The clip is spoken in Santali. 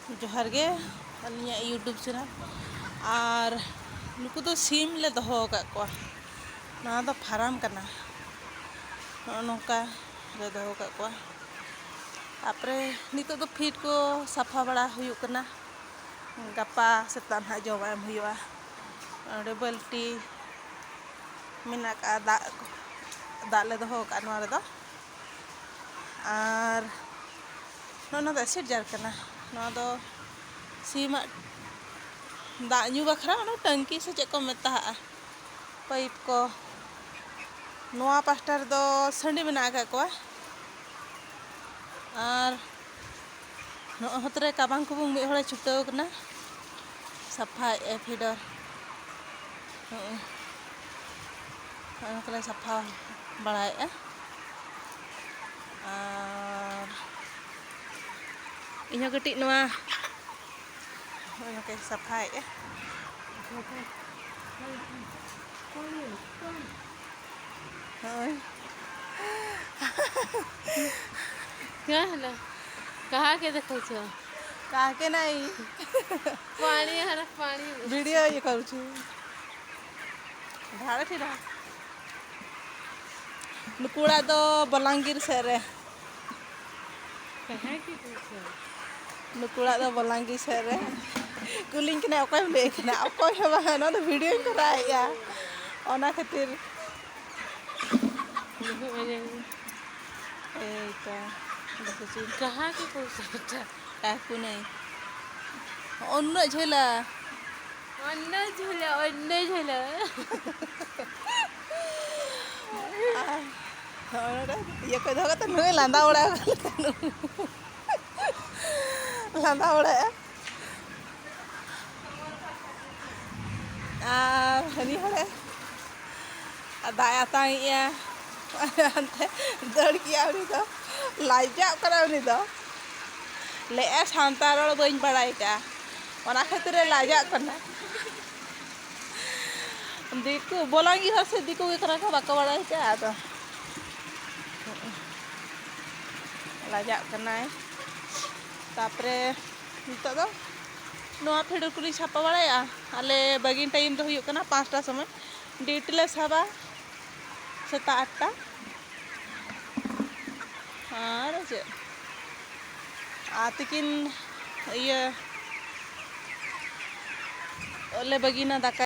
जोहार गे अलिया यूट्यूब चैनल और नुकु दो सीम ले दोहो का कोआ ना दो फार्म करना नौका ले दोहो का कोआ आपरे नितो दो फीड को सफा बड़ा हुयु करना गप्पा सेतान हा जमा एम हुयुआ ओडे बाल्टी मेना का दा ले दोहो का नोआ रे दो और नोना दो एसिड जार करना नोआ दो सीमा दा न्यू बखरा ना टंकी से चेक को मेता पाइप को नोआ पास्टर दो संडी मेना का कोआ और नो होतरे काबांग को बुंग मिहोड़े छुटाव करना सफा ए फीडर कले सफा बड़ाए और इन्हों कटी नोआ ओके सफा क्या है कहा के देखो छो कहा के नहीं पानी है पानी वीडियो ये करू छु ढाड़े फिरा नुकुड़ा दो बलांगीर से रे कहा के देखो नुकुड़ा दो बलांगीर से रे कुलिंग के ना ओकय लेखना ओकय हवा है ना तो वीडियो कराया ओना खातिर कहा के पूछता काकू नहीं अन्य झेला अन्ना झूला ये कोई धोगा तो नहीं लांदा उड़ा लांदा उड़ा हनी हड़े दाया ताइया दड़ किया उनी दो लाइजा करा उनी दो ले सांतार बन बड़ाई का ओना खातिर लाइजा करना दिकु बोलांगी हर से दिकु के करा का बाका बड़ाई का तो लाइजा करना है तापरे नितो दो नोआ फेडर कुली छापा बड़ाया आले बगिन टाइम दो हुयु कना 5टा समय ड्यूटी ले साबा सेता 8टा और जे आतिकिन ये ओले बगिना दाका